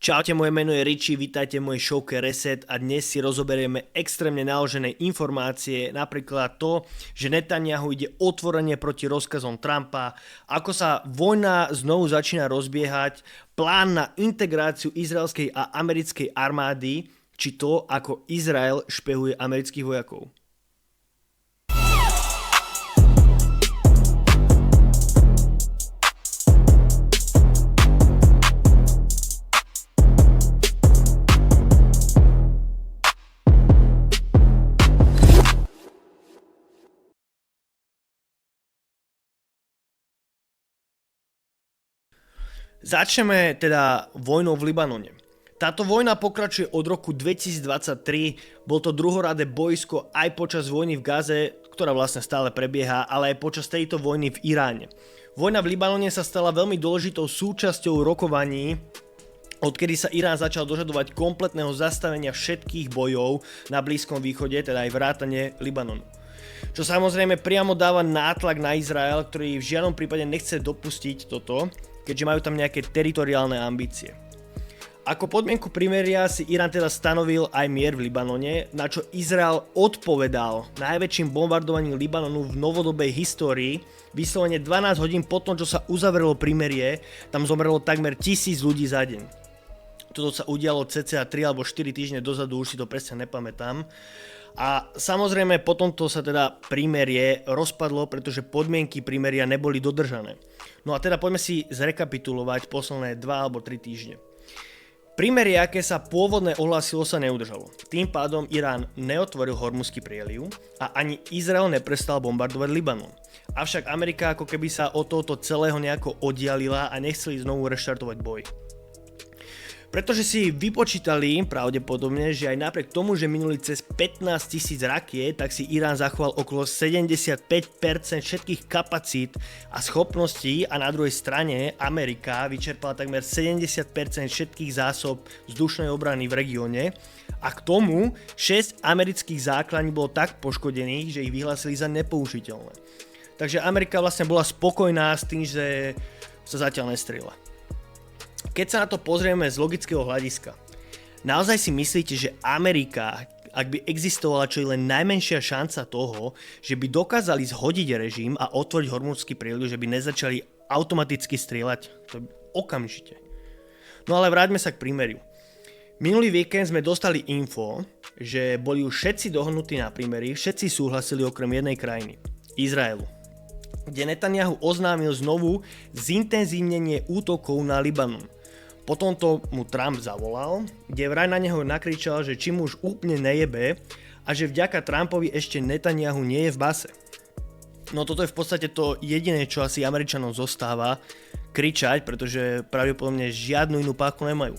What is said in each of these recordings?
Čaute, moje meno je Richie, vítajte v mojej showke Reset a dnes si rozoberieme extrémne naložené informácie, napríklad to, že Netanyahu ide otvorene proti rozkazom Trumpa, ako sa vojna znovu začína rozbiehať, plán na integráciu izraelskej a americkej armády, či to, ako Izrael špehuje amerických vojakov. Začneme teda vojnou v Libanone. Táto vojna pokračuje od roku 2023, bol to druhoradé boisko aj počas vojny v Gaze, ktorá vlastne stále prebieha, ale aj počas tejto vojny v Iráne. Vojna v Libanone sa stala veľmi dôležitou súčasťou rokovaní, odkedy sa Irán začal dožadovať kompletného zastavenia všetkých bojov na Blízkom východe, teda aj vrátane Libanonu. Čo samozrejme priamo dáva nátlak na Izrael, ktorý v žiadnom prípade nechce dopustiť toto, keďže majú tam nejaké teritoriálne ambície. Ako podmienku primeria si Irán teda stanovil aj mier v Libanone, na čo Izrael odpovedal najväčším bombardovaním Libanonu v novodobej histórii. Vyslovene 12 hodín po tom, čo sa uzavrelo primerie, tam zomrelo takmer 1000 ľudí za deň. Toto sa udialo cca 3 alebo 4 týždne dozadu, už si to presne nepamätám. A samozrejme potom to sa teda prímerie rozpadlo, pretože podmienky prímeria neboli dodržané. No a teda poďme si zrekapitulovať posledné 2 alebo 3 týždne. Prímerie, aké sa pôvodne ohlásilo, sa neudržalo. Tým pádom Irán neotvoril Hormuzský prieliv a ani Izrael neprestal bombardovať Libanon. Avšak Amerika ako keby sa od tohoto celého nejako oddialila a nechceli znovu reštartovať boj. Pretože si vypočítali pravdepodobne, že aj napriek tomu, že minuli cez 15 000 rakiet, tak si Irán zachoval okolo 75% všetkých kapacít a schopností a na druhej strane Amerika vyčerpala takmer 70% všetkých zásob vzdušnej obrany v regióne a k tomu 6 amerických základní bolo tak poškodených, že ich vyhlásili za nepoužiteľné. Takže Amerika vlastne bola spokojná s tým, že sa zatiaľ nestrieľa. Keď sa na to pozrieme z logického hľadiska, naozaj si myslíte, že Amerika, ak by existovala čo je len najmenšia šanca toho, že by dokázali zhodiť režim a otvoriť Hormuzský prieliv, že by nezačali automaticky strieľať? To okamžite. No ale vráťme sa k prímeriu. Minulý víkend sme dostali info, že boli už všetci dohodnutí na prímeri, všetci súhlasili okrem jednej krajiny, Izraelu, kde Netanyahu oznámil znovu zintenzívnenie útokov na Libanon. Potom to mu Trump zavolal, kde vraj na neho nakričal, že či mu už úplne nejebe a že vďaka Trumpovi ešte Netanyahu nie je v base. No toto je v podstate to jediné, čo asi Američanom zostáva, kričať, pretože pravdepodobne žiadnu inú páku nemajú.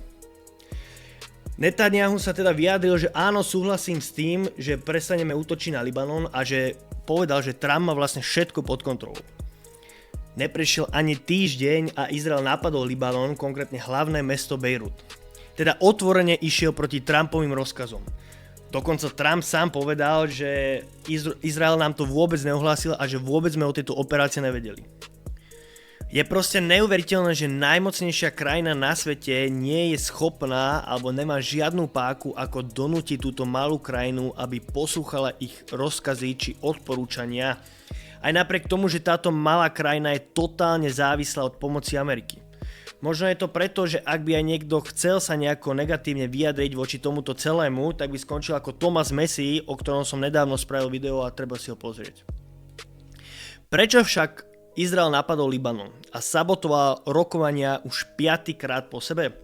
Netanyahu sa teda vyjadril, že áno, súhlasím s tým, že prestaneme útočiť na Libanon a že povedal, že Trump má vlastne všetko pod kontrolou. Neprešiel ani týždeň a Izrael napadol Libanon, konkrétne hlavné mesto Bejrút. Teda otvorene išiel proti Trumpovým rozkazom. Dokonca Trump sám povedal, že Izrael nám to vôbec neohlásil a že vôbec sme o tejto operácii nevedeli. Je proste neuveriteľné, že najmocnejšia krajina na svete nie je schopná alebo nemá žiadnu páku, ako donútiť túto malú krajinu, aby poslúchala ich rozkazy či odporúčania. Aj napriek tomu, že táto malá krajina je totálne závislá od pomoci Ameriky. Možno je to preto, že ak by aj niekto chcel sa nejako negatívne vyjadriť voči tomuto celému, tak by skončil ako Thomas Messi, o ktorom som nedávno spravil video a treba si ho pozrieť. Prečo však Izrael napadol Libanon a sabotoval rokovania už 5. krát po sebe?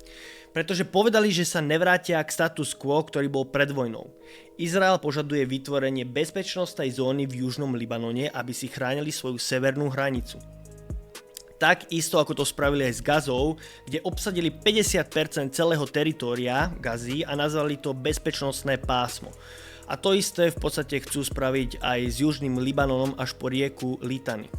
Pretože povedali, že sa nevrátia k status quo, ktorý bol pred vojnou. Izrael požaduje vytvorenie bezpečnostnej zóny v južnom Libanone, aby si chránili svoju severnú hranicu. Tak isto ako to spravili aj s Gazou, kde obsadili 50% celého teritória Gazy a nazvali to bezpečnostné pásmo. A to isté v podstate chcú spraviť aj s južným Libanonom až po rieku Litani.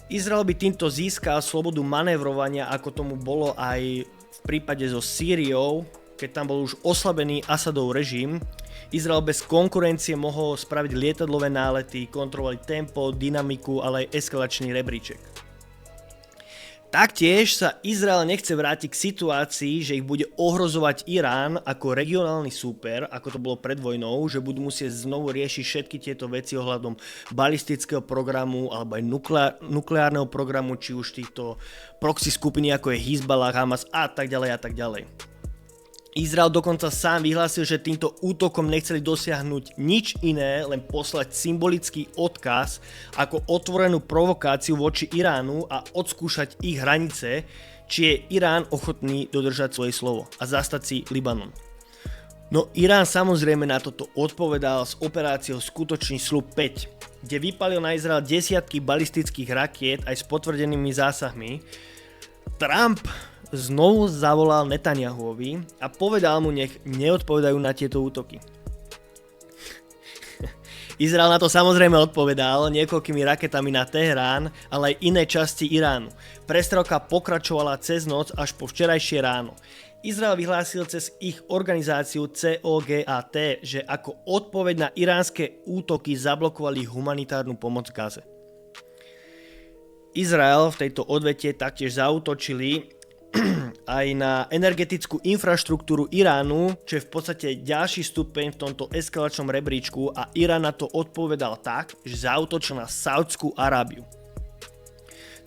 Izrael by týmto získal slobodu manévrovania, ako tomu bolo aj v prípade so Sýriou, keď tam bol už oslabený Asadov režim. Izrael bez konkurencie mohol spraviť lietadlové nálety, kontrolovať tempo, dynamiku, ale aj eskalačný rebríček. Taktiež sa Izrael nechce vrátiť k situácii, že ich bude ohrozovať Irán ako regionálny súper, ako to bolo pred vojnou, že budú musieť znovu riešiť všetky tieto veci ohľadom balistického programu alebo aj nukleárneho programu, či už týchto proxy skupiny ako je Hizballah, Hamas a tak ďalej a tak ďalej. Izrael dokonca sám vyhlásil, že týmto útokom nechceli dosiahnuť nič iné, len poslať symbolický odkaz ako otvorenú provokáciu voči Iránu a odskúšať ich hranice, či je Irán ochotný dodržať svoje slovo a zastať si Libanon. No Irán samozrejme na toto odpovedal s operáciou Skutočný sľub 5, kde vypalil na Izrael desiatky balistických rakiet aj s potvrdenými zásahmi. Trump znovu zavolal Netanyahuovi a povedal mu, nech neodpovedajú na tieto útoky. Izrael na to samozrejme odpovedal niekoľkými raketami na Teherán, ale aj iné časti Iránu. Prestrelka pokračovala cez noc až po včerajšie ráno. Izrael vyhlásil cez ich organizáciu COGAT, že ako odpoveď na iránske útoky zablokovali humanitárnu pomoc v Gaze. Izrael v tejto odvete taktiež zaútočili aj na energetickú infraštruktúru Iránu, čo je v podstate ďalší stupeň v tomto eskalačnom rebríčku a Irán na to odpovedal tak, že zaútočil na Saúdskú Arábiu.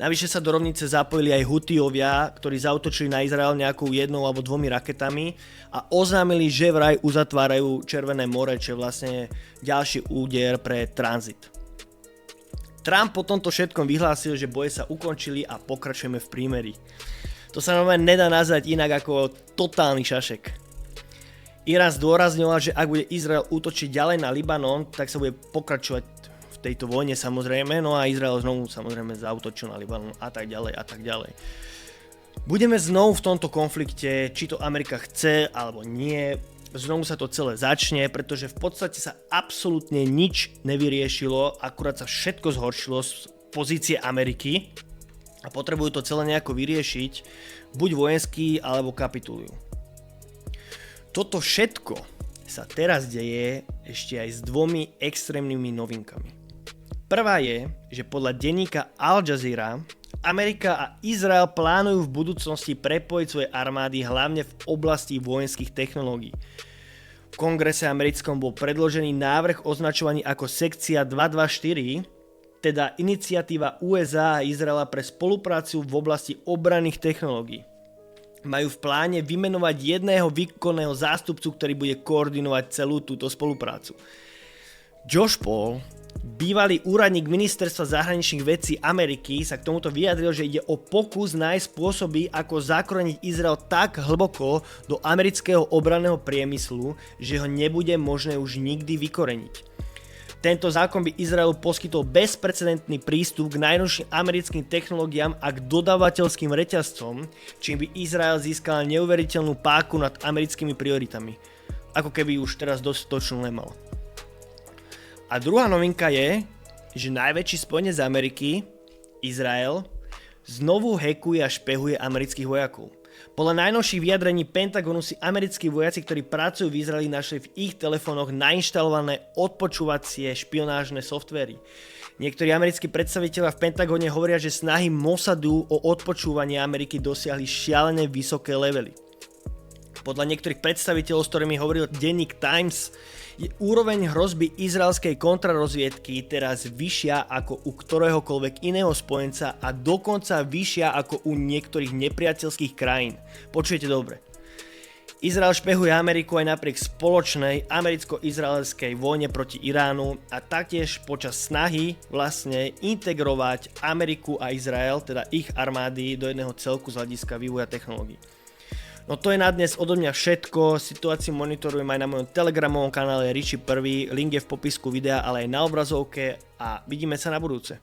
Navyše sa do rovnice zapojili aj Hutiovia, ktorí zaútočili na Izrael nejakou jednou alebo dvomi raketami a oznámili, že vraj uzatvárajú Červené more, čo je vlastne ďalší úder pre tranzit. Trump po tomto všetkom vyhlásil, že boje sa ukončili a pokračujeme v prímeri. To sa normálne nedá nazvať inak ako totálny šašek. Irán zdôrazňoval, že ak bude Izrael útočiť ďalej na Libanon, tak sa bude pokračovať v tejto vojne samozrejme, no a Izrael znovu samozrejme zaútočil na Libanon a tak ďalej a tak ďalej. Budeme znovu v tomto konflikte, či to Amerika chce alebo nie, znovu sa to celé začne, pretože v podstate sa absolútne nič nevyriešilo, akurát sa všetko zhoršilo z pozície Ameriky a potrebujú to celé nejako vyriešiť, buď vojenský, alebo kapitulujú. Toto všetko sa teraz deje ešte aj s dvomi extrémnymi novinkami. Prvá je, že podľa denníka Al Jazeera Amerika a Izrael plánujú v budúcnosti prepojiť svoje armády hlavne v oblasti vojenských technológií. V kongrese americkom bol predložený návrh označovaný ako sekcia 224, teda iniciatíva USA a Izraela pre spoluprácu v oblasti obranných technológií. Majú v pláne vymenovať jedného výkonného zástupcu, ktorý bude koordinovať celú túto spoluprácu. Josh Paul, bývalý úradník ministerstva zahraničných vecí Ameriky, sa k tomuto vyjadril, že ide o pokus nájsť spôsoby, ako zakoreniť Izrael tak hlboko do amerického obranného priemyslu, že ho nebude možné už nikdy vykoreniť. Tento zákon by Izraelu poskytol bezprecedentný prístup k najnovším americkým technológiám a k dodávateľským reťazcom, čím by Izrael získal neuveriteľnú páku nad americkými prioritami. Ako keby už teraz dostatočnú nemal. A druhá novinka je, že najväčší spojenec z Ameriky, Izrael, znovu hackuje a špehuje amerických vojakov. Podľa najnovších vyjadrení Pentagonu si americkí vojaci, ktorí pracujú v Izraeli, našli v ich telefónoch nainštalované odpočúvacie špionážne softvery. Niektorí americkí predstavitelia v Pentagone hovoria, že snahy Mossadu o odpočúvanie Ameriky dosiahli šialené vysoké levely. Podľa niektorých predstaviteľov, s ktorými hovoril denník Times, je úroveň hrozby izraelskej kontrarozviedky teraz vyššia ako u ktoréhokoľvek iného spojenca a dokonca vyššia ako u niektorých nepriateľských krajín. Počujete dobre. Izrael špehuje Ameriku aj napriek spoločnej americko-izraelskej vojne proti Iránu a taktiež počas snahy vlastne integrovať Ameriku a Izrael, teda ich armády, do jedného celku z hľadiska vývoja technológií. No to je na dnes odo mňa všetko, situáciu monitorujem aj na mojom telegramovom kanále Richie 1, link je v popisku videa, ale aj na obrazovke a vidíme sa na budúce.